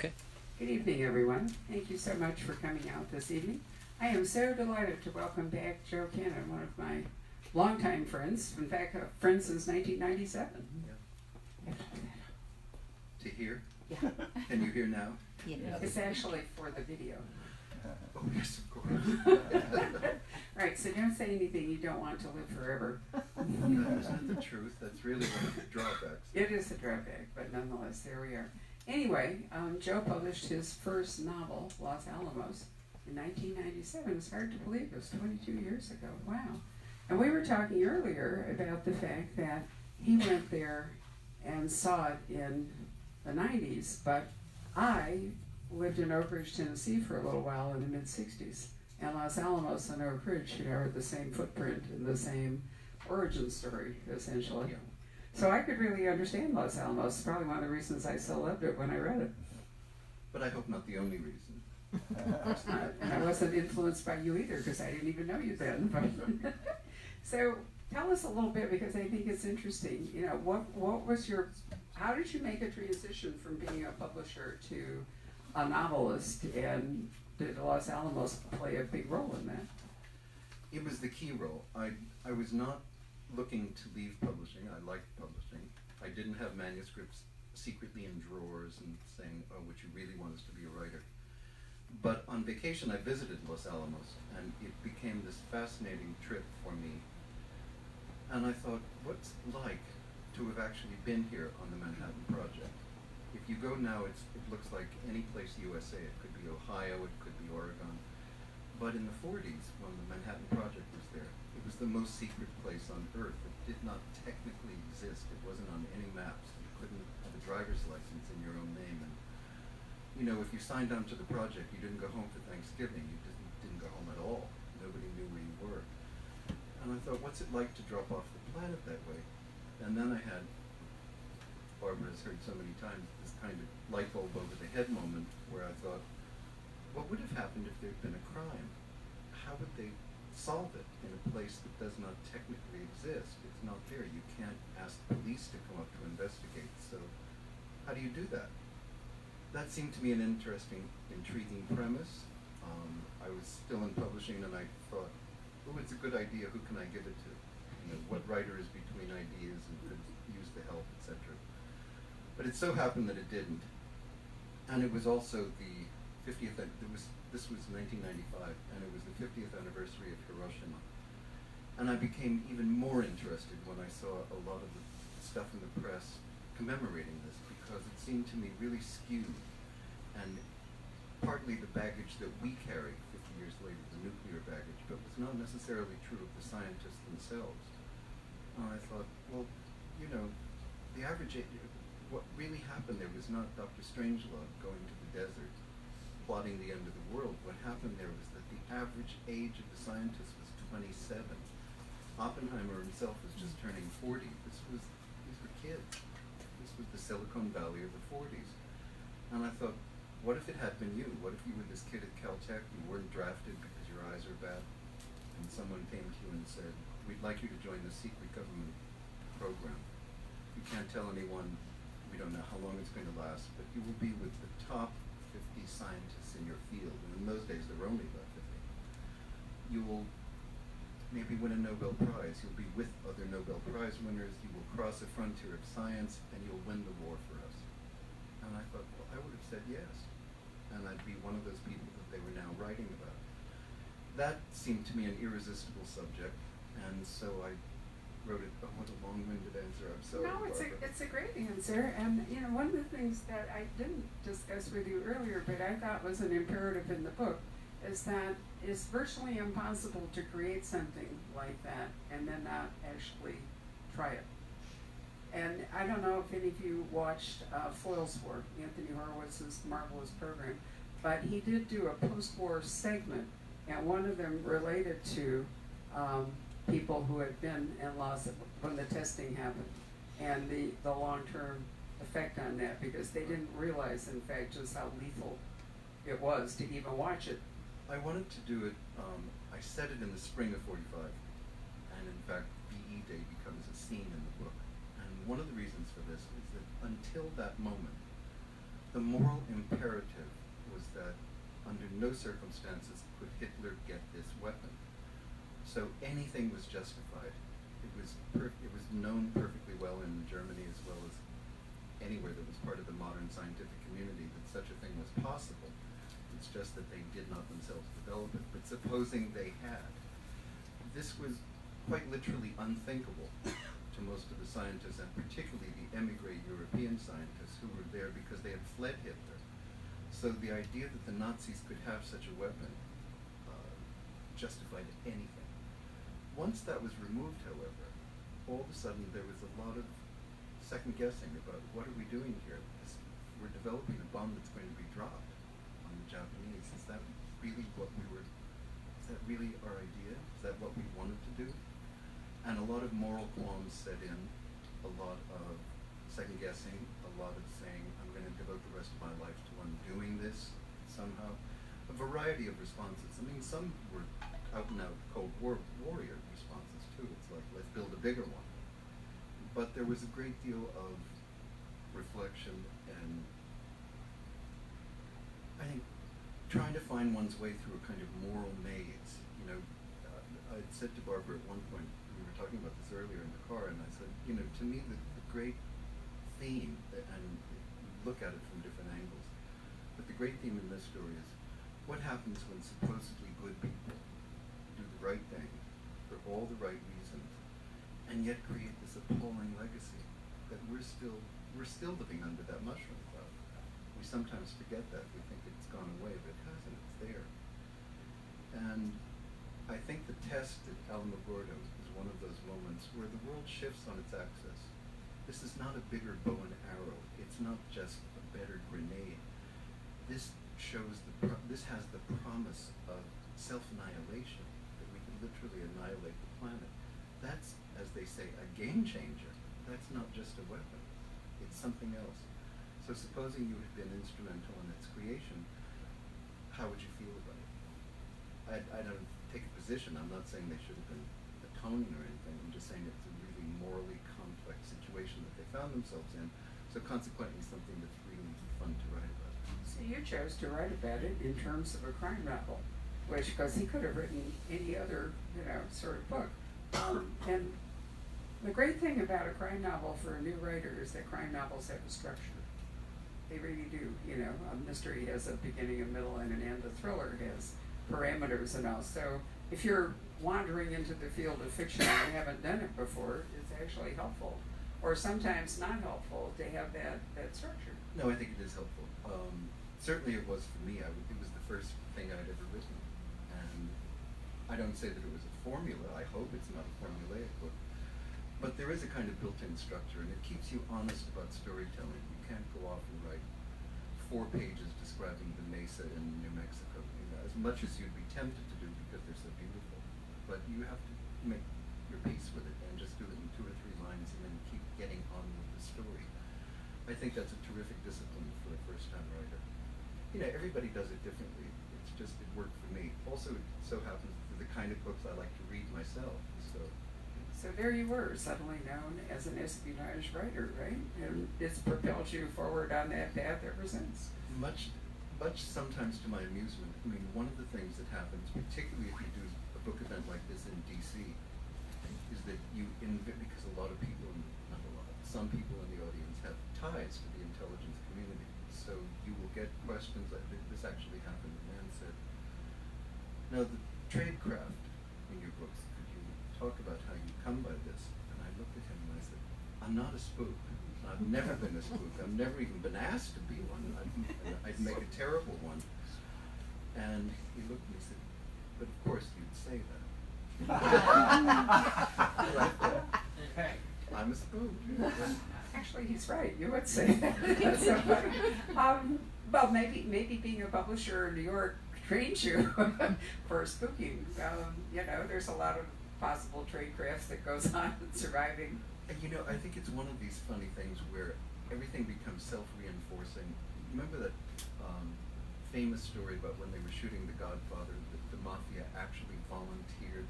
Okay. Good evening, everyone. Thank you so much for coming out this evening. I am so delighted to welcome back Joe Kanon, one of my longtime friends. In fact, a friend since 1997. Yeah. To hear? Yeah. Can you hear now? Yeah. It's actually for the video. Oh, yes, of course. Right, so don't say anything you don't want to live forever. Isn't it the truth? That's really one of the drawbacks. It is a drawback, but nonetheless, there we are. Anyway, Joe published his first novel, Los Alamos, in 1997. It's hard to believe it was 22 years ago. Wow. And we were talking earlier about the fact that he went there and saw it in the 90s, but I lived in Oak Ridge, Tennessee for a little while in the mid-60s. And Los Alamos and Oak Ridge, are the same footprint and the same origin story, essentially. Yeah. So I could really understand Los Alamos. Probably one of the reasons I so loved it when I read it. But I hope not the only reason. And I wasn't influenced by you either, because I didn't even know you then. But so tell us a little bit, because I think it's interesting. You know, what was your, how did you make a transition from being a publisher to a novelist, and did Los Alamos play a big role in that? It was the key role. I was not looking to leave publishing. I liked publishing. I didn't have manuscripts secretly in drawers and saying, oh, would you really want us to be a writer? But on vacation I visited Los Alamos, and it became this fascinating trip for me. And I thought, what's it like to have actually been here on the Manhattan Project? If you go now, it looks like any place USA. It could be Ohio, it could be Oregon. But in the 40s, when the Manhattan Project was there, it was the most secret place on earth. It did not technically exist. It wasn't on any maps. You couldn't have a driver's license in your own name. And you know, if you signed on to the project, you didn't go home for Thanksgiving. You didn't go home at all. Nobody knew where you were. And I thought, what's it like to drop off the planet that way? And then I had, Barbara has heard so many times, this kind of light bulb over the head moment where I thought, what would have happened if there'd been a crime? How would they solve it in a place that does not technically exist? It's not there. You can't ask the police to come up to investigate. So how do you do that? That seemed to me an interesting, intriguing premise. I was still in publishing, and I thought, oh, it's a good idea. Who can I give it to? You know, what writer is between ideas and could use the help, etc. But it so happened that it didn't. And it was also the 50th, this was 1995, and it was the 50th anniversary of Hiroshima. And I became even more interested when I saw a lot of the stuff in the press commemorating this, because it seemed to me really skewed, and partly the baggage that we carry 50 years later, the nuclear baggage, but was not necessarily true of the scientists themselves. And I thought, well, you know, the average age, what really happened there was not Dr. Strangelove going to the desert, plotting the end of the world. What happened there was that the average age of the scientists was 27. Oppenheimer himself was just turning 40. These were kids. This was the Silicon Valley of the 40s. And I thought, what if it had been you? What if you were this kid at Caltech, you weren't drafted because your eyes are bad, and someone came to you and said, we'd like you to join the secret government program. You can't tell anyone, we don't know how long it's going to last, but you will be with the top 50 scientists in your field, and in those days there were only about 50. You will maybe win a Nobel Prize. You'll be with other Nobel Prize winners. You will cross a frontier of science, and you'll win the war for us. And I thought, well, I would have said yes, and I'd be one of those people that they were now writing about. That seemed to me an irresistible subject, and so I wrote it. Oh, what a long-winded answer. I'm sorry, No, it's a great answer. And you know, one of the things that I didn't discuss with you earlier, but I thought was an imperative in the book, is that it's virtually impossible to create something like that and then not actually try it. And I don't know if any of you watched Foyle's work, Anthony Horowitz's marvelous program, but he did do a post-war segment, and one of them related to people who had been in Los when the testing happened, and the long-term effect on that, because they didn't realize, in fact, just how lethal it was to even watch it. I wanted to do it, I said it in the spring of 45, and in fact, VE Day becomes a scene in the book. And one of the reasons for this is that until that moment, the moral imperative was that under no circumstances could Hitler get this weapon. So anything was justified. It was known perfectly well in Germany as well as anywhere that was part of the modern scientific community that such a thing was possible. It's just that they did not themselves develop it. But supposing they had, this was quite literally unthinkable to most of the scientists, and particularly the emigre European scientists who were there because they had fled Hitler. So the idea that the Nazis could have such a weapon justified anything. Once that was removed, however, all of a sudden there was a lot of second guessing about what are we doing here? We're developing a bomb that's going to be dropped on the Japanese. Is that really our idea? Is that what we wanted to do? And a lot of moral qualms set in, a lot of second guessing, a lot of saying, I'm going to devote the rest of my life to undoing this somehow. A variety of responses. I mean, some were out and out Cold War warrior responses too. It's like, let's build a bigger one. But there was a great deal of reflection and I think trying to find one's way through a kind of moral maze. You know, I said to Barbara at one point, we were talking about this earlier in the car, and I said, you know, to me the great theme, and look at it from different angles, but the great theme in this story is what happens when supposedly good people do the right thing for all the right reasons, and yet create this appalling legacy that we're still living under that mushroom cloud. We sometimes forget that. We think it's gone away, but it hasn't. It's there. And I think the test at Alamogordo is one of those moments where the world shifts on its axis. This is not a bigger bow and arrow. It's not just a better grenade. This has the promise of self-annihilation, that we can literally annihilate the planet. That's, as they say, a game changer. That's not just a weapon. It's something else. So supposing you had been instrumental in its creation, how would you feel about it? I don't take a position. I'm not saying they should have been atoning or anything. I'm just saying it's a really morally complex situation that they found themselves in. So consequently, something that's really fun to write about. So you chose to write about it in terms of a crime novel, which, because he could have written any other, sort of book. And the great thing about a crime novel for a new writer is that crime novels have a structure. They really do. A mystery has a beginning, a middle, and an end. A thriller has parameters and all. So if you're wandering into the field of fiction and you haven't done it before, it's actually helpful, or sometimes not helpful, to have that structure. No, I think it is helpful. Certainly it was for me. It was the first thing I'd ever written. And I don't say that it was a formula. I hope it's not a formulaic book. But there is a kind of built-in structure, and it keeps you honest about storytelling. You can't go off and write 4 pages describing the mesa in New Mexico, as much as you'd be tempted to do because they're so beautiful. But you have to make your peace with it and just do it in 2 or 3 lines and then keep getting on with the story. I think that's a terrific discipline for a first-time writer. Everybody does it differently. It's just, it worked for me. Also, it so happens that the kind of books I like to read myself. So there you were, suddenly known as an espionage writer, right? And it's propelled you forward on that path ever since. Much sometimes to my amusement. I mean, one of the things that happens, particularly if you do a book event like this in DC, is that because a lot of people, not a lot, some people in the audience have ties to the intelligence community. So you will get questions like this actually happened. The man said, now the tradecraft in your books, talk about how you come by this. And I looked at him and I said, I'm not a spook. I've never been a spook. I've never even been asked to be one. I'd make a terrible one. And he looked at me and said, but of course you'd say that. I'm a spook. Actually, he's right. You would say that. That's so funny. Well, maybe being a publisher in New York trains you for spooking. There's a lot of possible trade crafts that goes on in surviving. And I think it's one of these funny things where everything becomes self-reinforcing. Remember that famous story about when they were shooting The Godfather, that the mafia actually volunteered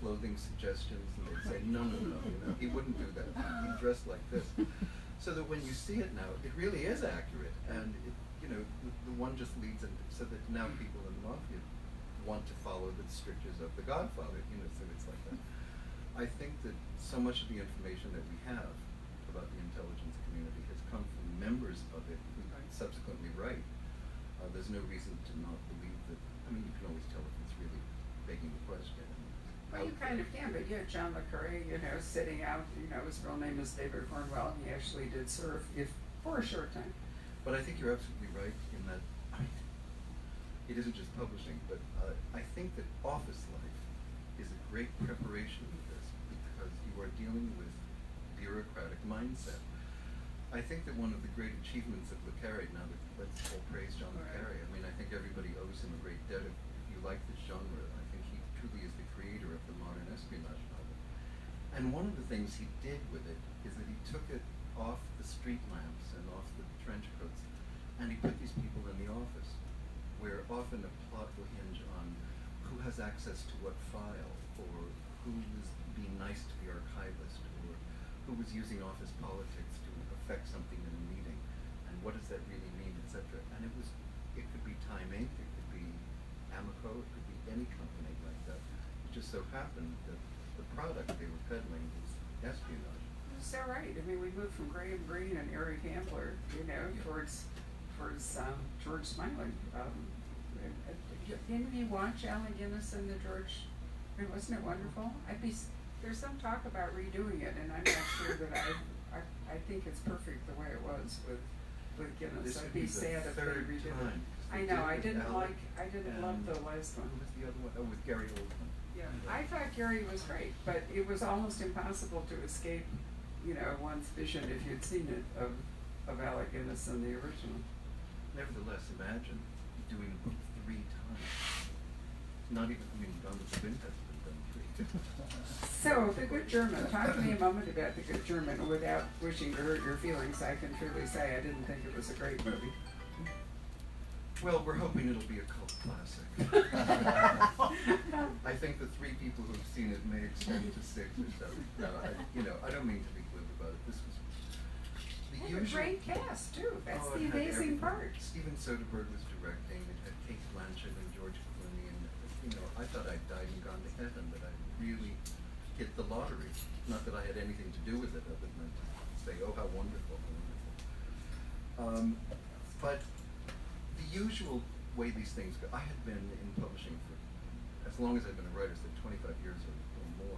clothing suggestions, and they'd say, no, he wouldn't do that. He'd dress like this. So that when you see it now, it really is accurate, and you know, the one just leads into, so that now people in the mafia want to follow the strictures of the Godfather, you know, so it's like that. I think that so much of the information that we have about the intelligence community has come from members of it who subsequently write. There's no reason to not believe that. I mean, you can always tell if it's really begging the question. Well, you kind of can, but you had John le Carre, you know, sitting out, you know, his real name is David Cornwell, and he actually did serve for a short time. But I think you're absolutely right in that, I mean, it isn't just publishing, but I think that office life is a great preparation for this because you are dealing with bureaucratic mindset. I think that one of the great achievements of le Carre, now that let's all praise John le Carre, I mean, I think everybody owes him a great debt if you like this genre. I think he truly is the creator of the modern espionage novel. And one of the things he did with it is that he took it off the street lamps and off the trench coats, and he put these people in the office, where often a plot will hinge on who has access to what file, or who was being nice to the archivist, or who was using office politics to affect something in a meeting, and what does that really mean, etc. And it could be Time Inc., it could be Amico, it could be any company like that. It just so happened that the product they were peddling was espionage. So right. I mean, we moved from Graham Greene and Eric Ambler, you know, towards George Smiley. Didn't you watch Allen Guinness and the George? I mean, wasn't it wonderful? There's some talk about redoing it, and I'm not sure that I think it's perfect the way it was with Guinness. This I'd would be the sad if they third redid it. time. I know. I didn't And love the last one. Who was the other one? Oh, with Gary Oldman. Yeah, I thought Gary was great, but it was almost impossible to escape, you know, one's vision if you'd seen it of Alec Guinness in the original. Nevertheless, imagine doing the book 3 times. Not even, I mean, Gone with the Wind has been done 3 times. So, The Good German. Talk to me a moment about The Good German without wishing to hurt your feelings. I can truly say I didn't think it was a great movie. Well, we're hoping it'll be a cult classic. I think the 3 people who've seen it may extend to 6 or 7. No, I don't mean to be glib about it. This was the And a usual. great cast, too. That's Oh, the it had amazing everything. part. Steven Soderbergh was directing. It had Kate Blanchett and George Clooney, and I thought I'd died and gone to heaven, but I really hit the lottery. Not that I had anything to do with it, other than to say, "Oh, how wonderful, how wonderful." But the usual way these things go. I had been in publishing for as long as I've been a writer, so 25 years or more,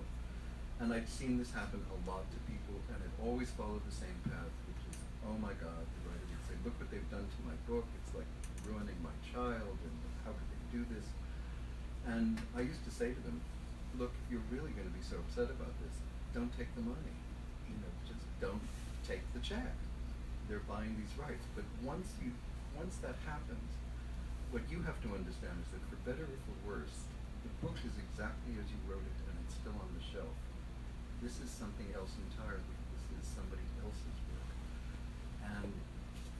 and I'd seen this happen a lot to people, and it always followed the same path, which is, oh my God, the writer would say, look what they've done to my book, it's like ruining my child, and how could they do this? And I used to say to them, look, if you're really going to be so upset about this, don't take the money. Just don't take the check. They're buying these rights. But once that happens, what you have to understand is that for better or for worse, the book is exactly as you wrote it, and it's still on the shelf. This is something else entirely. This is somebody else's work. And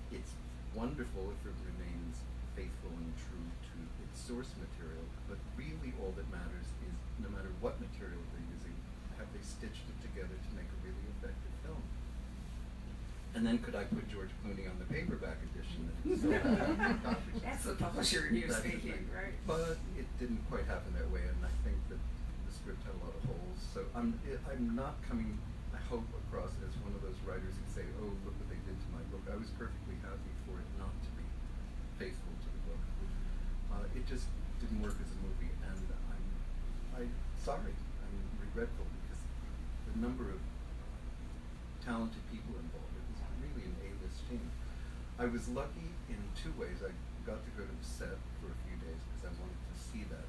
it's wonderful if it remains faithful and true to its source material, but really all that matters is, no matter what material they're using, have they stitched it together to make a really effective film? And then could I put George Clooney on the paperback edition? That's the publisher in you speaking, right? But it didn't quite happen that way, and I think that the script had a lot of holes. So I'm not coming, I hope, across as one of those writers who say, oh, look what they did to my book. I was perfectly happy for it not to be faithful to the book. It just didn't work as a movie, and I'm sorry. I'm regretful because the number of talented people involved. It was really an A-list team. I was lucky in 2 ways. I got to go to the set for a few days because I wanted to see that.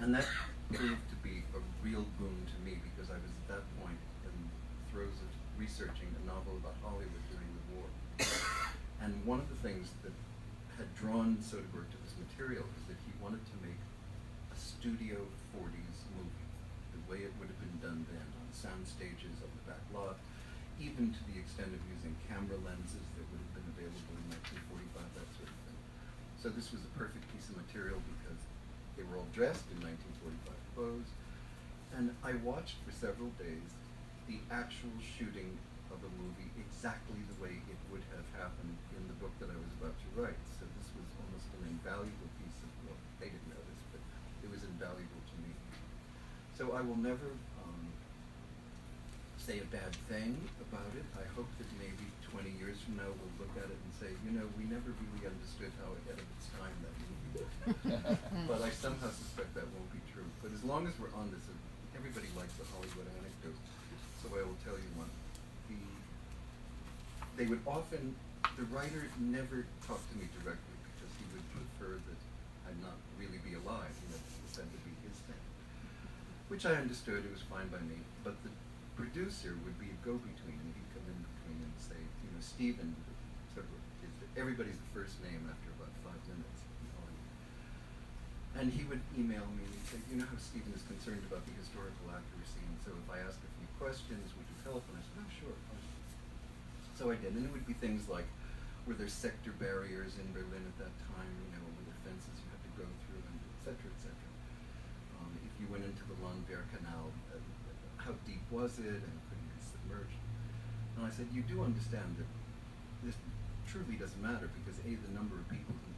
And that proved to be a real boon to me because I was at that point in the throes of researching a novel about Hollywood during the war. And one of the things that had drawn Soderbergh to this material is that he wanted to make a Studio 40s movie, the way it would have been done then, on sound stages of the back lot, even to the extent of using camera lenses that would have been available in 1945, that sort of thing. So this was a perfect piece of material because they were all dressed in 1945 clothes, and I watched for several days the actual shooting of a movie exactly the way it would have happened in the book that I was about to write. So this was almost an invaluable piece of, well, they didn't know this, but it was invaluable to me. So I will never say a bad thing about it. I hope that maybe 20 years from now we'll look at it and say, you know, we never really understood how ahead of its time that movie was. But I somehow suspect that won't be true. But as long as we're on this, everybody likes a Hollywood anecdote, so I will tell you one. They would often, the writer never talked to me directly because he would prefer that I not really be alive, you know, it was said to be his thing. Which I understood, it was fine by me, but the producer would be a go-between, and he'd come in between and say, you know, Stephen, sort of, everybody's the first name after about 5 minutes. You know, and he would email me and he'd say, you know how Stephen is concerned about the historical accuracy, and so if I asked a few questions, would you help? And I said, oh, sure. So I did, and it would be things like, were there sector barriers in Berlin at that time, you know, were there fences you had to go through, and et cetera, et cetera. If you went into the Landwehr Canal, how deep was it, and could you get submerged? And I said, you do understand that this truly doesn't matter, because A, the number of people who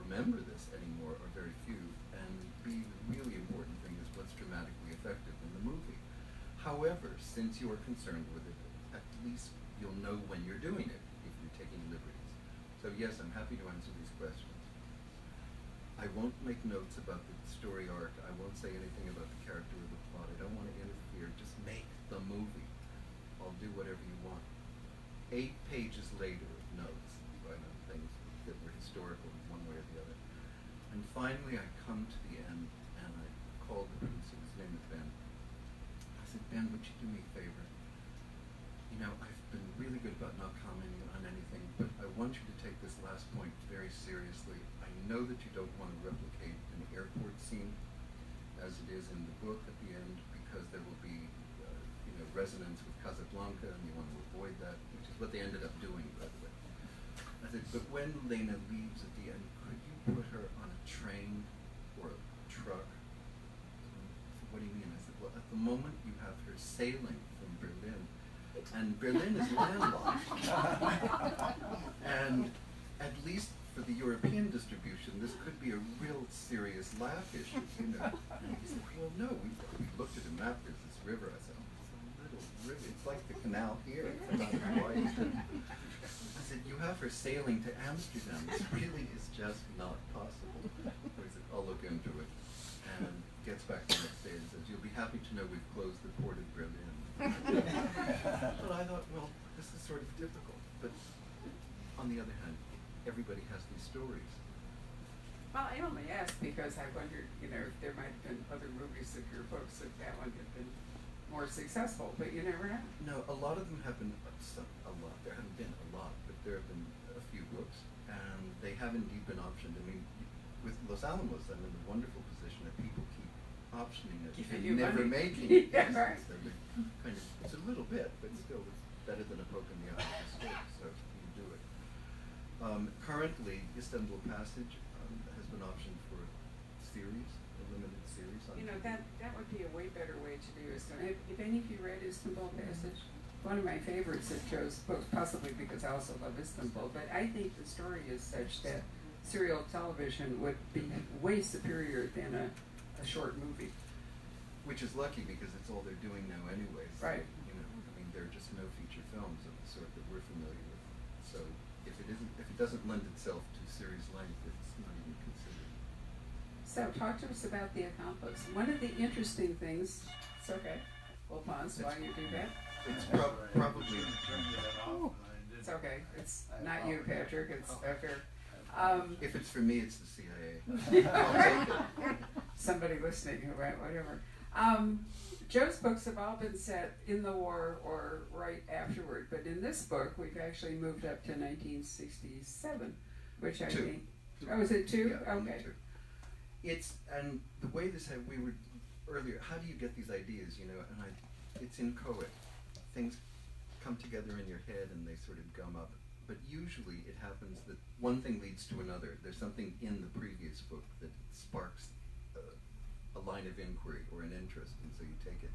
remember this anymore are very few, and B, the really important thing is what's dramatically effective in the movie. However, since you are concerned with it, at least you'll know when you're doing it, if you're taking liberties. So yes, I'm happy to answer these questions. I won't make notes about the story arc. I won't say anything about the character or the plot. I don't want to interfere. Just make the movie. I'll do whatever you want. 8 pages later of notes, right, on things that were historical in one way or the other. And finally I come to the end and I called the producer, his name is Ben. I said, Ben, would you do me a favor? You know, I've been really good about not commenting on anything, but I want you to take this last point very seriously. I know that you don't want to replicate an airport scene as it is in the book at the end, because there will be, you know, resonance with Casablanca, and you want to avoid that, which is what they ended up doing, by the way. I said, but when Lena leaves at the end, could you put her on a train or a truck? I said, what do you mean? I said, well, at the moment you have her sailing from Berlin, and Berlin is landlocked. And at least for the European distribution, this could be a real serious laugh issue, you know. And he said, well, no, we looked at a map, there's this river. I said, oh, it's a little river. It's like the canal here. It's about as wide as it. I said, you have her sailing to Amsterdam. This really is just not possible. So he said, I'll look into it. And gets back the next day and says, you'll be happy to know we've closed the port of Berlin. But I thought, well, this is sort of difficult. But on the other hand, everybody has these stories. Well, I only asked because I wondered, you know, if there might have been other movies of your books if that one had been more successful, but you never know. No, a lot of them have been, a lot, there haven't been a lot, but there have been a few books, and they have indeed been optioned. I mean, with Los Alamos, I'm in the wonderful position that people keep optioning it and never making it. Yeah, right. Kind of, it's a little bit, but still it's better than a poke in the eye of a stick, so you do it. Currently, Istanbul Passage has been optioned for a series, a limited series. You know, that would be a way better way to do Istanbul. If any of you read Istanbul Passage, one of my favorites of Joe's books, possibly because I also love Istanbul, but I think the story is such that serial television would be way superior than a short movie. Which is lucky because it's all they're doing now anyway. So, right. You know, I mean, there are just no feature films of the sort that we're familiar with. So if it doesn't lend itself to series length, it's not even considered. So talk to us about the Accomplice. One of the interesting things, it's okay, we'll pause while you do that. It's probably. It's okay, it's not you, Patrick, it's okay. If it's for me, it's the CIA. I'll take it. Somebody listening, right, whatever. Joe's books have all been set in the war or right afterward, but in this book, we've actually moved up to 1967, which I think. Oh, is it 2? Yeah, okay. 2. And the way we were earlier, how do you get these ideas, you know, and it's inchoate. Things come together in your head and they sort of gum up. But usually it happens that one thing leads to another. There's something in the previous book that sparks a line of inquiry or an interest, and so you take it.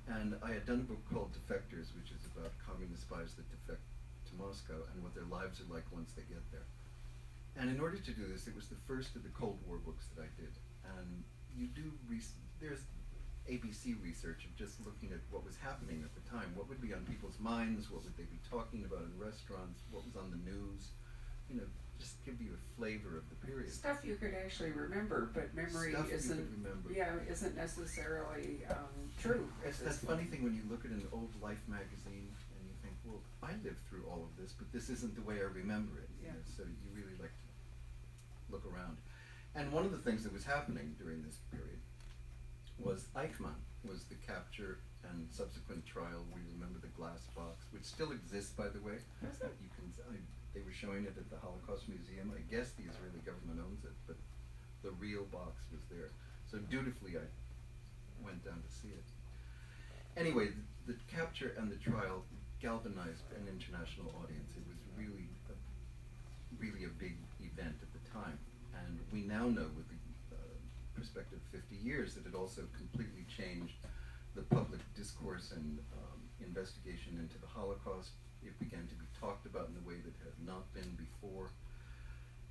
And I had done a book called Defectors, which is about communist spies that defect to Moscow and what their lives are like once they get there. And in order to do this, it was the first of the Cold War books that I did. And you do, there's ABC research of just looking at what was happening at the time. What would be on people's minds? What would they be talking about in restaurants? What was on the news? You know, just give you a flavor of the period. Stuff you could actually remember, but memory Stuff you isn't. could remember. Yeah, isn't necessarily true. It's that funny thing when you look at an old Life magazine and you think, well, I lived through all of this, but this isn't the way I remember it. Yeah. You know, so you really like to look around. And one of the things that was happening during this period was Eichmann was the capture and subsequent trial. We remember the glass box, which still exists, by the way. Does it? You can. They were showing it at the Holocaust Museum. I guess the Israeli government owns it, but the real box was there. So dutifully, I went down to see it. Anyway, the capture and the trial galvanized an international audience. It was really a big event at the time. And we now know with the perspective of 50 years that it also completely changed the public discourse and investigation into the Holocaust. It began to be talked about in a way that had not been before.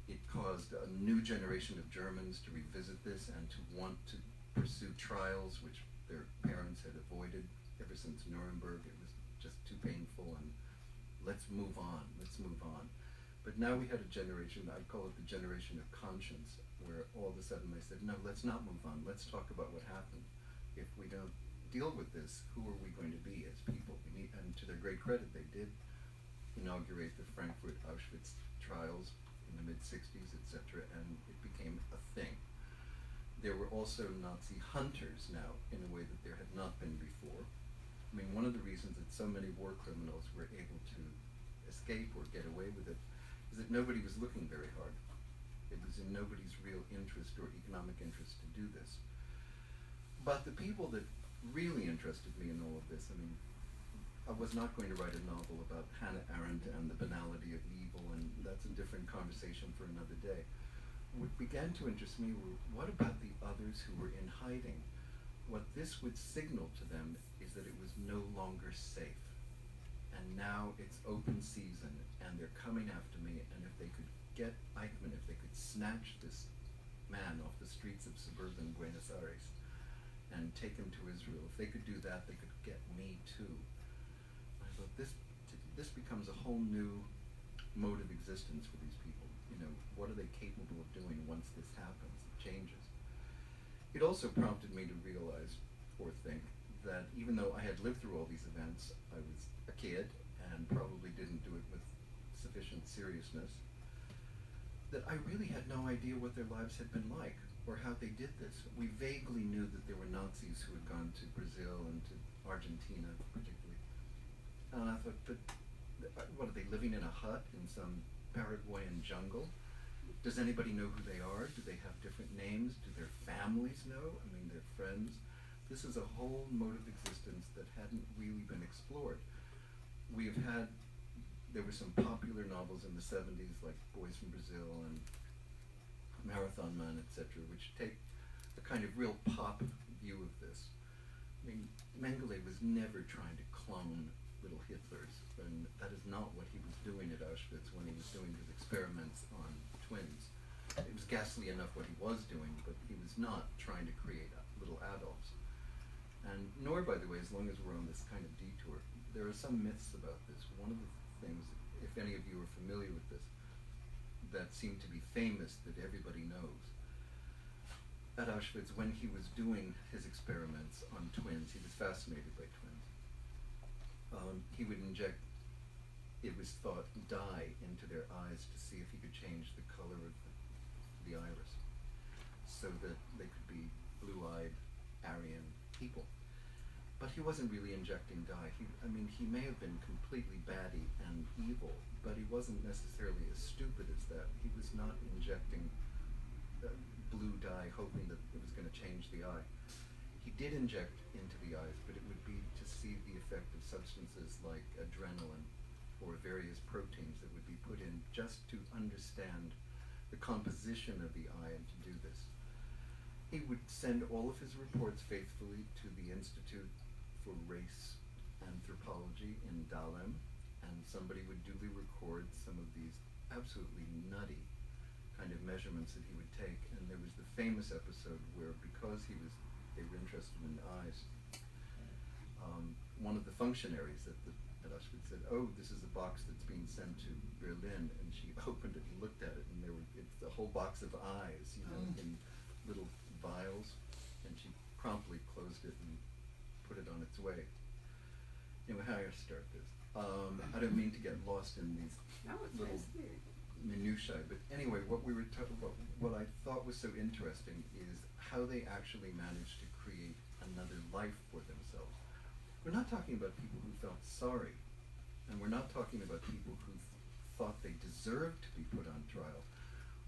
It caused a new generation of Germans to revisit this and to want to pursue trials which their parents had avoided ever since Nuremberg. It was just too painful, and let's move on. But now we had a generation, I call it the generation of conscience, where all of a sudden they said, no, let's not move on. Let's talk about what happened. If we don't deal with this, who are we going to be as people? And to their great credit, they did inaugurate the Frankfurt Auschwitz trials in the mid-60s, etc., and it became a thing. There were also Nazi hunters now in a way that there had not been before. I mean, one of the reasons that so many war criminals were able to escape or get away with it is that nobody was looking very hard. It was in nobody's real interest or economic interest to do this. But the people that really interested me in all of this, I mean, I was not going to write a novel about Hannah Arendt and the banality of evil, and that's a different conversation for another day. What began to interest me were, what about the others who were in hiding? What this would signal to them is that it was no longer safe. And now it's open season, and they're coming after me, and if they could get Eichmann, if they could snatch this man off the streets of suburban Buenos Aires and take him to Israel, if they could do that, they could get me too. I thought this becomes a whole new mode of existence for these people. You know, what are they capable of doing once this happens? It changes. It also prompted me to realize or think that even though I had lived through all these events, I was a kid and probably didn't do it with sufficient seriousness, that I really had no idea what their lives had been like or how they did this. We vaguely knew that there were Nazis who had gone to Brazil and to Argentina particularly. And I thought, but what, are they living in a hut in some Paraguayan jungle? Does anybody know who they are? Do they have different names? Do their families know? I mean, their friends? This is a whole mode of existence that hadn't really been explored. There were some popular novels in the 70s like Boys from Brazil and Marathon Man, etc., which take a kind of real pop view of this. I mean, Mengele was never trying to clone little Hitlers, and that is not what he was doing at Auschwitz when he was doing his experiments on twins. It was ghastly enough what he was doing, but he was not trying to create little Adolfs. And nor, by the way, as long as we're on this kind of detour, there are some myths about this. One of the things, if any of you are familiar with this, that seem to be famous that everybody knows. At Auschwitz, when he was doing his experiments on twins, he was fascinated by twins. He would inject, it was thought, dye into their eyes to see if he could change the color of the iris so that they could be blue-eyed Aryan people. But he wasn't really injecting dye. He may have been completely batty and evil, but he wasn't necessarily as stupid as that. He was not injecting blue dye hoping that it was going to change the eye. He did inject into the eyes, but it would be to see the effect of substances like adrenaline or various proteins that would be put in just to understand the composition of the eye and to do this. He would send all of his reports faithfully to the Institute for race anthropology in Dahlem, and somebody would duly record some of these absolutely nutty kind of measurements that he would take. And there was the famous episode where, because they were interested in eyes, one of the functionaries at Auschwitz said, "Oh, this is a box that's being sent to Berlin," and she opened it and looked at it, and it's a whole box of eyes, in little vials, and she promptly closed it and put it on its way. Anyway, how do I start this? I don't mean to get lost in these little minutiae, but anyway, what I thought was so interesting is how they actually managed to create another life for themselves. We're not talking about people who felt sorry, and we're not talking about people who thought they deserved to be put on trial.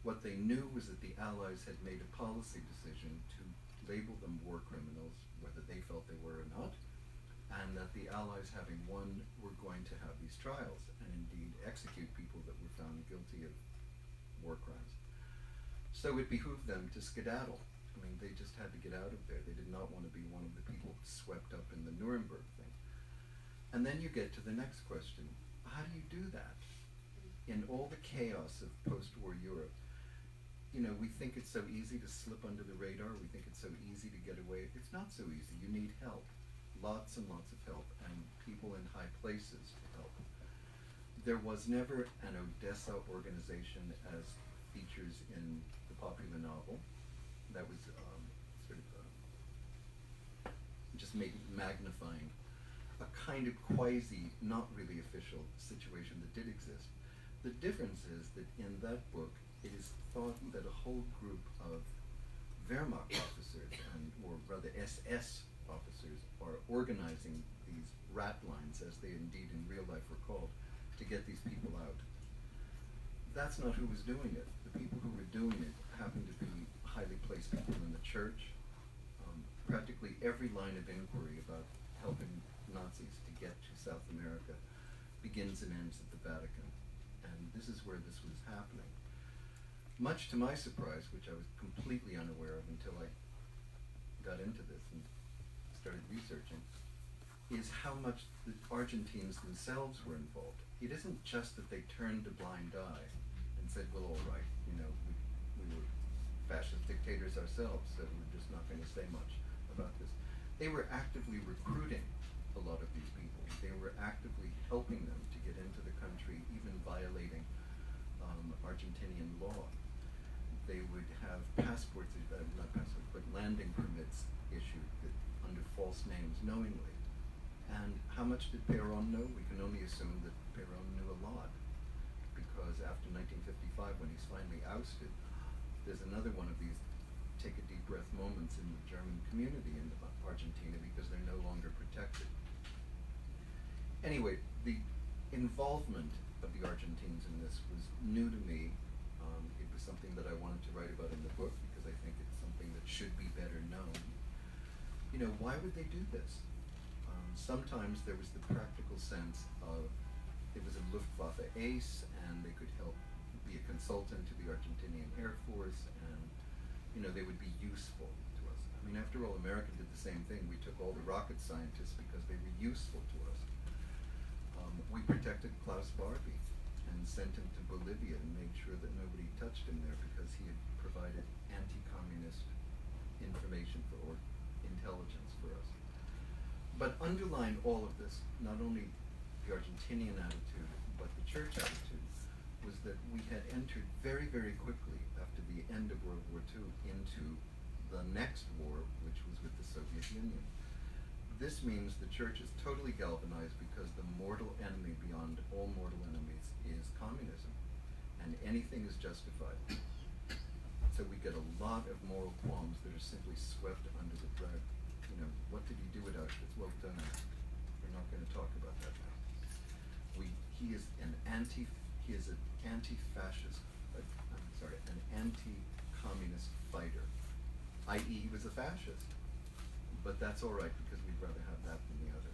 What they knew was that the Allies had made a policy decision to label them war criminals, whether they felt they were or not, and that the Allies, having won, were going to have these trials and indeed execute people that were found guilty of war crimes. So it behooved them to skedaddle. I mean, they just had to get out of there. They did not want to be one of the people swept up in the Nuremberg thing. And then you get to the next question. How do you do that? In all the chaos of post-war Europe, we think it's so easy to slip under the radar. We think it's so easy to get away. It's not so easy. You need help. Lots and lots of help, and people in high places to help. There was never an Odessa organization as features in the popular novel. That was just magnifying a kind of quasi, not really official situation that did exist. The difference is that in that book, it is thought that a whole group of Wehrmacht officers, or rather SS officers, are organizing these rat lines, as they indeed in real life were called, to get these people out. That's not who was doing it. The people who were doing it happened to be highly placed people in the church. Practically every line of inquiry about helping Nazis to get to South America begins and ends at the Vatican. And this is where this was happening. Much to my surprise, which I was completely unaware of until I got into this and started researching, is how much the Argentines themselves were involved. It isn't just that they turned a blind eye and said, well, all right, we were fascist dictators ourselves, so we're just not going to say much about this. They were actively recruiting a lot of these people. They were actively helping them to get into the country, even violating Argentinian law. They would have passports, not passports, but landing permits issued under false names knowingly. And how much did Perón know? We can only assume that Perón knew a lot, because after 1955, when he's finally ousted, there's another one of these take a deep breath moments in the German community in Argentina, because they're no longer protected. Anyway, the involvement of the Argentines in this was new to me. It was something that I wanted to write about in the book, because I think it's something that should be better known. Why would they do this? Sometimes there was the practical sense of it was a Luftwaffe ace, and they could help be a consultant to the Argentinian Air Force, and they would be useful to us. I mean, after all, America did the same thing. We took all the rocket scientists because they were useful to us. We protected Klaus Barbie and sent him to Bolivia and made sure that nobody touched him there, because he had provided anti-communist information or intelligence for us. But underlying all of this, not only the Argentinian attitude, but the church attitude, was that we had entered very, very quickly after the end of World War II into the next war, which was with the Soviet Union. This means the church is totally galvanized, because the mortal enemy beyond all mortal enemies is communism, and anything is justified. So we get a lot of moral qualms that are simply swept under the rug. What did he do at Auschwitz? Well done. We're not going to talk about that now. He is an anti-fascist, an anti-communist fighter, i.e. he was a fascist. But that's all right, because we'd rather have that than the other.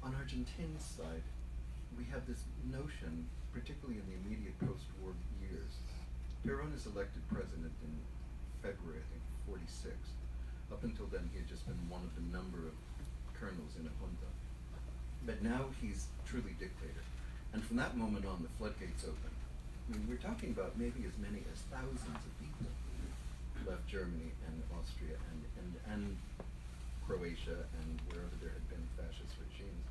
On Argentina's side, we have this notion, particularly in the immediate post-war years. Perón is elected president in February, I think, 46. Up until then, he had just been one of the number of colonels in a junta. But now he's truly dictator. And from that moment on, the floodgates open. I mean, we're talking about maybe as many as thousands of people left Germany and Austria and Croatia and wherever there had been fascist regimes,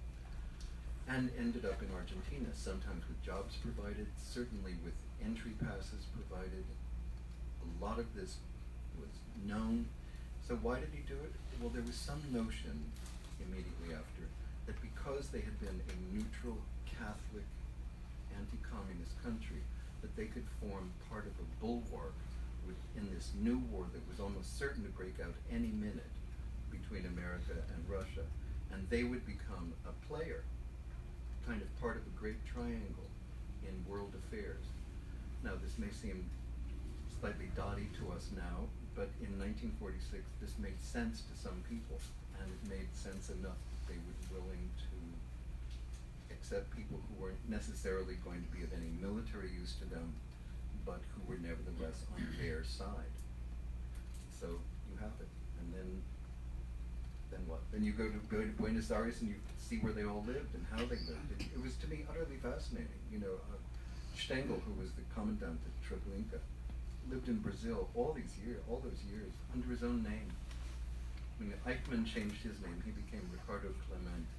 and ended up in Argentina, sometimes with jobs provided, certainly with entry passes provided. A lot of this was known. So why did he do it? Well, there was some notion immediately after that because they had been a neutral, Catholic, anti-communist country, that they could form part of a bulwark in this new war that was almost certain to break out any minute between America and Russia, and they would become a player, kind of part of a great triangle in world affairs. Now, this may seem slightly dotty to us now, but in 1946 this made sense to some people, and it made sense enough that they were willing to accept people who weren't necessarily going to be of any military use to them, but who were nevertheless on their side. So you have it, and then what? Then you go to Buenos Aires and you see where they all lived and how they lived. It was, to me, utterly fascinating. You know, Stengel, who was the commandant at Treblinka, lived in Brazil all those years, under his own name. When Eichmann changed his name, he became Ricardo Clement,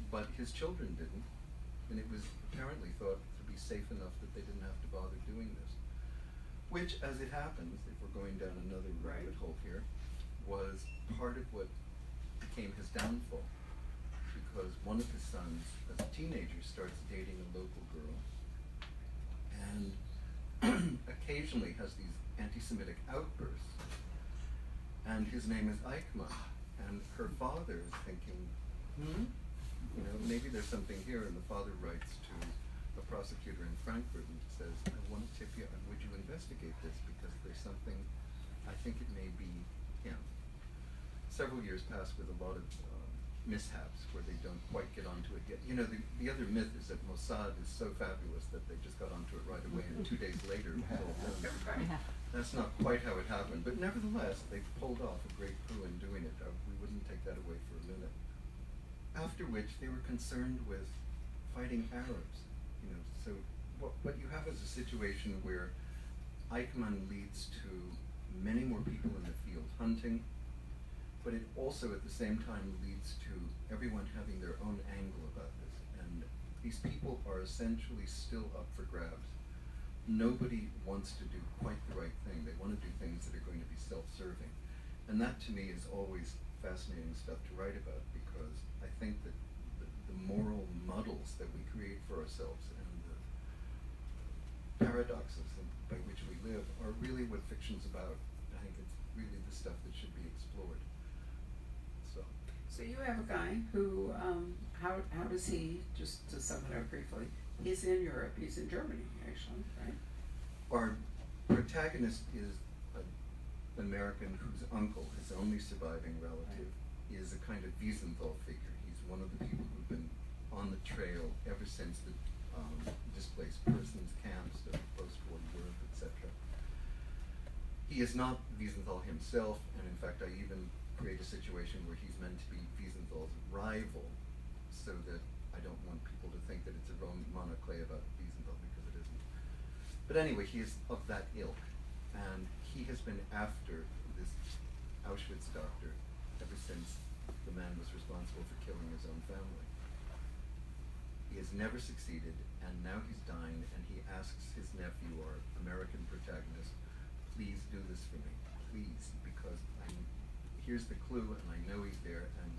but his children didn't, and it was apparently thought to be safe enough that they didn't have to bother doing this. Which, as it happens, if we're going down another rabbit hole here, was part of what became his downfall, because one of his sons, as a teenager, starts dating a local girl, and occasionally has these anti-Semitic outbursts, and his name is Eichmann, and her father is thinking, you know, maybe there's something here, and the father writes to a prosecutor in Frankfurt and says, I want to tip you, would you investigate this, because there's something, I think it may be him. Several years pass with a lot of mishaps where they don't quite get onto it yet. You know, the other myth is that Mossad is so fabulous that they just got onto it right away, and 2 days later it was all done. Right. That's not quite how it happened, but nevertheless, they pulled off a great coup in doing it. We wouldn't take that away for a minute. After which, they were concerned with fighting Arabs. You know, so what you have is a situation where Eichmann leads to many more people in the field hunting, but it also at the same time leads to everyone having their own angle about this. And these people are essentially still up for grabs. Nobody wants to do quite the right thing. They want to do things that are going to be self-serving. And that to me is always fascinating stuff to write about, because I think that the moral muddles that we create for ourselves and the paradoxes by which we live are really what fiction's about. I think it's really the stuff that should be explored. So you have a guy who, how does he, just to sum it up briefly, he's in Europe, he's in Germany actually, right? Our protagonist is an American whose uncle, his only surviving relative, is a kind of Wiesenthal figure. He's one of the people who've been on the trail ever since the displaced persons camps of post-war Europe, etc. He is not Wiesenthal himself, and in fact I even create a situation where he's meant to be Wiesenthal's rival, so that I don't want people to think that it's a Roman monoclay about Wiesenthal, because it isn't. But anyway, he is of that ilk, and he has been after this Auschwitz doctor ever since the man was responsible for killing his own family. He has never succeeded, and now he's dying, and he asks his nephew, our American protagonist, please do this for me, please, because here's the clue, and I know he's there, and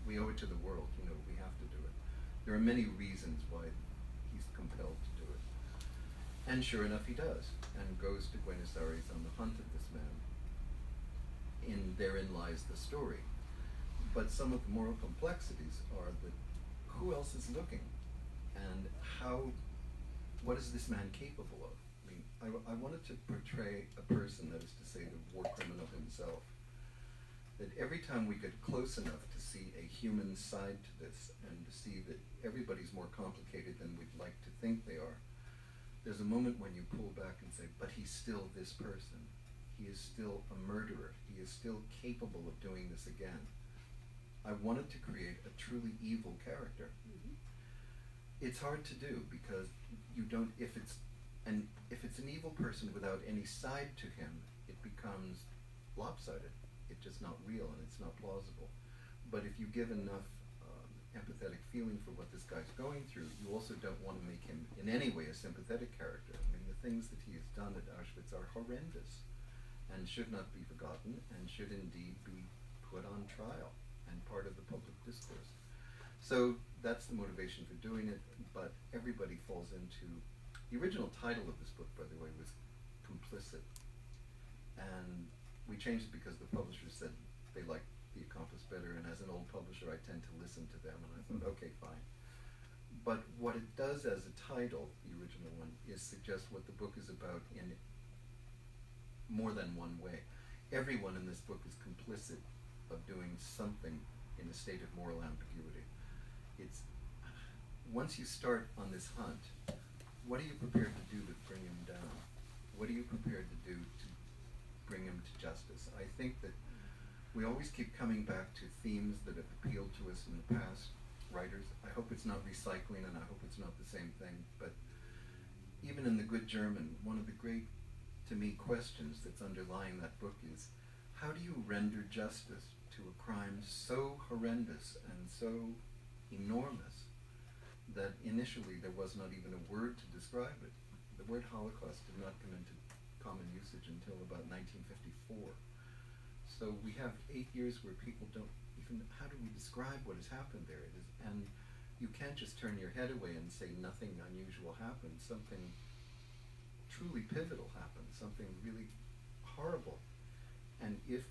we owe it to the world, you know, we have to do it. There are many reasons why he's compelled to do it. And sure enough, he does, and goes to Buenos Aires on the hunt of this man. Therein lies the story. But some of the moral complexities are that who else is looking? And what is this man capable of? I mean, I wanted to portray a person, that is to say the war criminal himself, that every time we get close enough to see a human side to this, and to see that everybody's more complicated than we'd like to think they are, there's a moment when you pull back and say, but he's still this person. He is still a murderer. He is still capable of doing this again. I wanted to create a truly evil character. Mhm. It's hard to do because you don't, if it's an evil person without any side to him, it becomes lopsided. It's just not real and it's not plausible. But if you give enough empathetic feeling for what this guy's going through, you also don't want to make him in any way a sympathetic character. I mean, the things that he has done at Auschwitz are horrendous and should not be forgotten and should indeed be put on trial and part of the public discourse. So that's the motivation for doing it, but everybody falls into, the original title of this book, by the way, was Complicit. And we changed it because the publisher said they liked the Accomplice better, and as an old publisher I tend to listen to them, and I thought, okay, fine. But what it does as a title, the original one, is suggest what the book is about in more than one way. Everyone in this book is complicit of doing something in a state of moral ambiguity. It's, once you start on this hunt, what are you prepared to do to bring him down? What are you prepared to do to bring him to justice? I think that we always keep coming back to themes that have appealed to us in the past, writers. I hope it's not recycling, and I hope it's not the same thing, but even in the good German, one of the great, to me, questions that's underlying that book is, how do you render justice to a crime so horrendous and so enormous that initially there was not even a word to describe it? The word Holocaust did not come into common usage until about 1954. So we have 8 years where people don't even, how do we describe what has happened there? It is, and you can't just turn your head away and say nothing unusual happened. Something truly pivotal happened, something really horrible. And if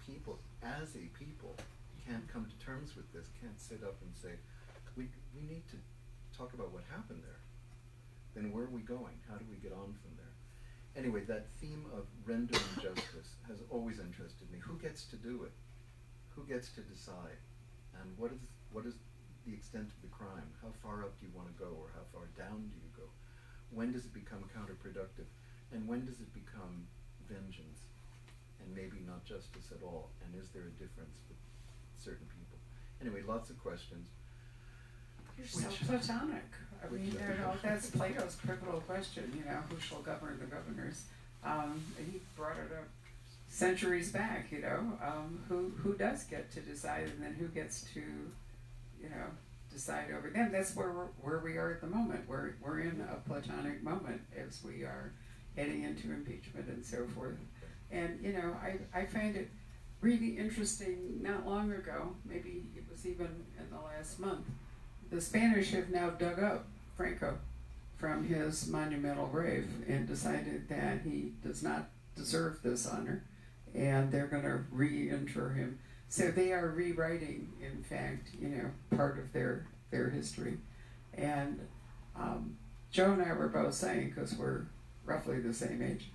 people, as a people, can't come to terms with this, can't sit up and say, we need to talk about what happened there, then where are we going? How do we get on from there? Anyway, that theme of rendering justice has always interested me. Who gets to do it? Who gets to decide? And what is the extent of the crime? How far up do you want to go, or how far down do you go? When does it become counterproductive? And when does it become vengeance? And maybe not justice at all? And is there a difference with certain people? Anyway, lots of questions. You're so Platonic. I mean, you know, that's Plato's pivotal question, you know, who shall govern the governors? He brought it up centuries back, you know, who does get to decide, and then who gets to, you know, decide over them. That's where we are at the moment. We're in a Platonic moment as we are heading into impeachment and so forth. And, you know, I find it really interesting. Not long ago, maybe it was even in the last month, the Spanish have now dug up Franco from his monumental grave and decided that he does not deserve this honor, and they're going to reinter him. So they are rewriting, in fact, you know, part of their history. And Joe and I were both saying, because we're roughly the same age,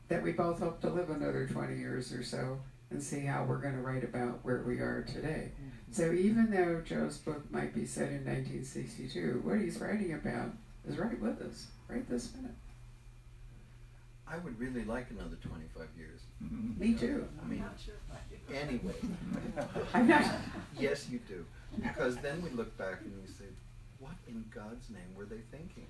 that we both hope to live another 20 years or so and see how we're going to write about where we are today. So even though Joe's book might be set in 1962, what he's writing about is right with us, right this minute. I would really like another 25 years. Me too. I mean, Not sure if I do. anyway. I'm not. Yes, you do. Because then we look back and we say, what in God's name were they thinking?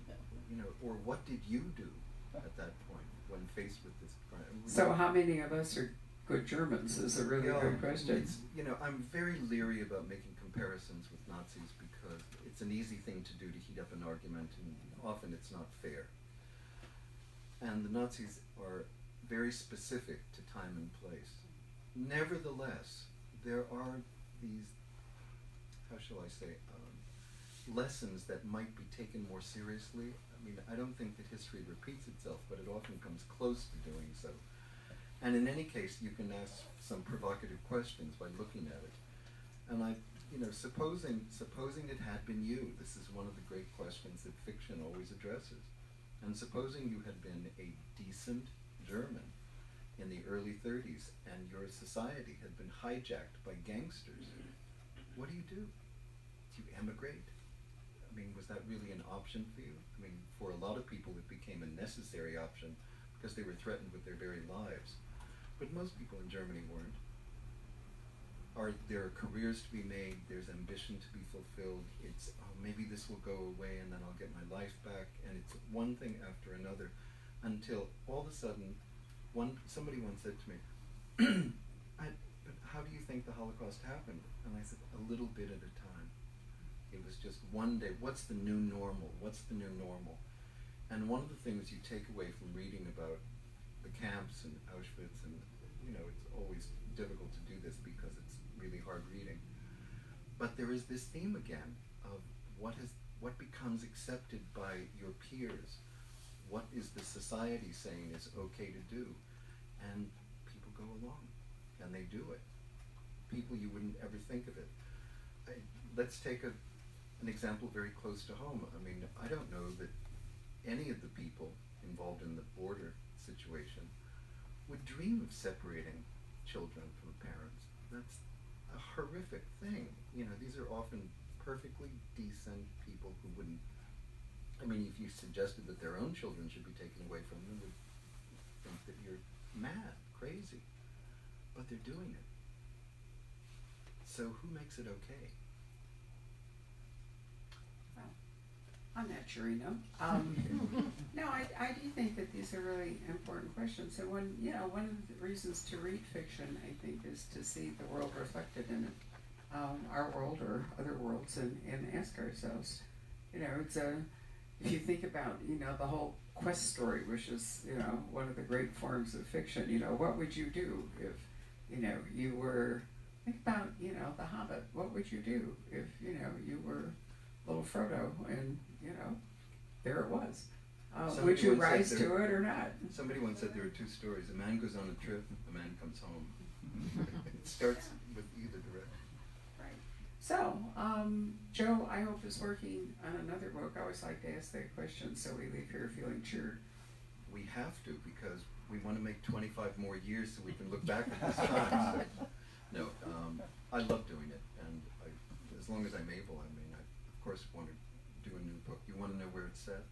You know, or what did you do at that point when faced with this crime? So how many of us are good Germans is a really good question. It's, you know, I'm very leery about making comparisons with Nazis because it's an easy thing to do to heat up an argument, and often it's not fair. And the Nazis are very specific to time and place. Nevertheless, there are these, how shall I say, lessons that might be taken more seriously. I mean, I don't think that history repeats itself, but it often comes close to doing so. And in any case, you can ask some provocative questions by looking at it. And supposing it had been you, this is one of the great questions that fiction always addresses. And supposing you had been a decent German in the early 30s and your society had been hijacked by gangsters, what do? Do you emigrate? I mean, was that really an option for you? I mean, for a lot of people it became a necessary option because they were threatened with their very lives. But most people in Germany weren't. there are careers to be made, there's ambition to be fulfilled, it's, oh, maybe this will go away and then I'll get my life back, and it's one thing after another, until all of a sudden, somebody once said to me, but how do you think the Holocaust happened? And I said, a little bit at a time. It was just one day. What's the new normal? What's the new normal? And one of the things you take away from reading about the camps and Auschwitz, and it's always difficult to do this because it's really hard reading. But there is this theme again of what becomes accepted by your peers. What is the society saying is okay to do? And people go along, and they do it. People you wouldn't ever think of it. Let's take an example very close to home. I mean, I don't know that any of the people involved in the border situation would dream of separating children from parents. That's a horrific thing. These are often perfectly decent people who wouldn't, I mean, if you suggested that their own children should be taken away from them, would think that you're mad, crazy. But they're doing it. So who makes it okay? On that cheery note, no, I do think that these are really important questions. And one of the reasons to read fiction, I think, is to see the world reflected in it, our world or other worlds, and ask ourselves, it's if you think about, the whole quest story, which is, one of the great forms of fiction, what would you do if, you were, think about, The Hobbit, what would you do if, you were little Frodo, and there it was. Would you rise to it or not? Somebody once said there are two stories. A man goes on a trip, a man comes home. It starts with either direction. Right. So, Joe, I hope, is working on another book. I always like to ask that question so we leave here feeling cheered. We have to, because we want to make 25 more years so we can look back at this time. So, no, I love doing it, and as long as I'm able, I of course want to do a new book. You want to know where it's set?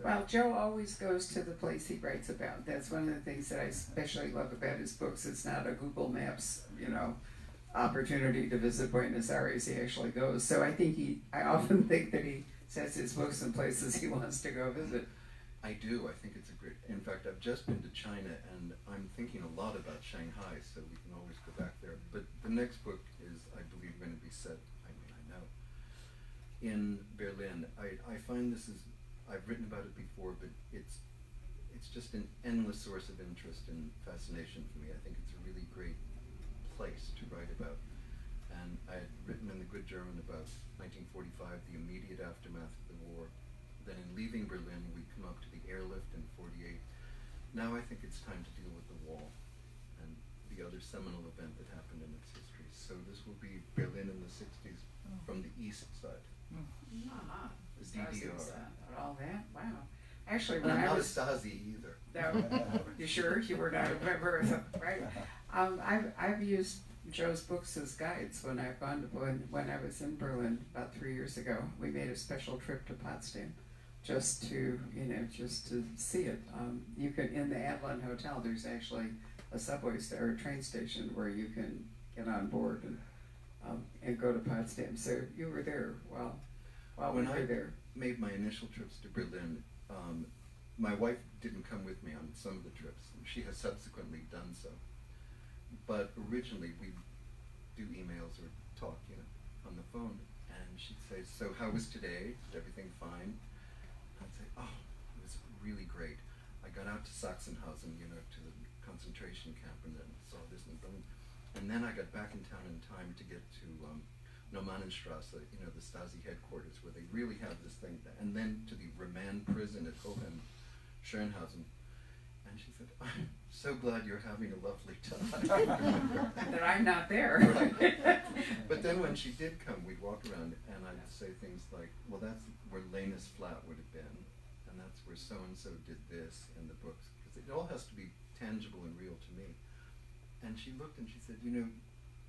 Well, Joe always goes to the place he writes about. That's one of the things that I especially love about his books. It's not a Google Maps, opportunity to visit Buenos Aires. He actually goes. So I often think that he sets his books in places he wants to go visit. I do. I think it's a great. In fact, I've just been to China, and I'm thinking a lot about Shanghai, so we can always go back there. But the next book is, I believe, going to be set, in Berlin. I find this is, I've written about it before, but it's just an endless source of interest and fascination for me. I think it's a really great place to write about. And I had written in The Good German about 1945, the immediate aftermath of the war. Then in leaving Berlin, we come up to the airlift in 48. Now I think it's time to deal with the wall and the other seminal event that happened in its history. So this will be Berlin in the 60s from the east side. Uh-huh. The DDR. All that? Wow. Actually, And when I'm I not was... a Stasi either. No, you sure? You were not a member of the... Right? I've used Joe's books as guides when I've gone to... When I was in Berlin about 3 years ago, we made a special trip to Potsdam just to see it. You can, in the Adlon Hotel, there's actually a or a train station where you can get on board and go to Potsdam. So you were there while when we were there. Made my initial trips to Berlin, my wife didn't come with me on some of the trips. She has subsequently done so. But originally we'd do emails or talk, on the phone, and she'd say, "So how was today? Is everything fine?" I'd say, "Oh, it was really great. I got out to Sachsenhausen, to the concentration camp, and then saw this and boom. And then I got back in town in time to get to Normannenstrasse, the Stasi headquarters, where they really have this thing, and then to the remand prison at Hohenschönhausen." And she said, "I'm so glad you're having a lovely time." That I'm not there. But then when she did come, we'd walk around, and I'd say things like, "Well, that's where Lena's flat would have been, and that's where so-and-so did this in the books," because it all has to be tangible and real to me. And she looked and she said, you know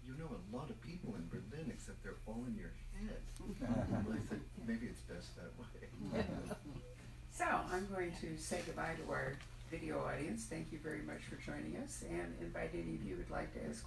a lot of people in Berlin, except they're all in your head." And I said, maybe it's best that way. So I'm going to say goodbye to our video audience. Thank you very much for joining us, and invite any of you who would like to ask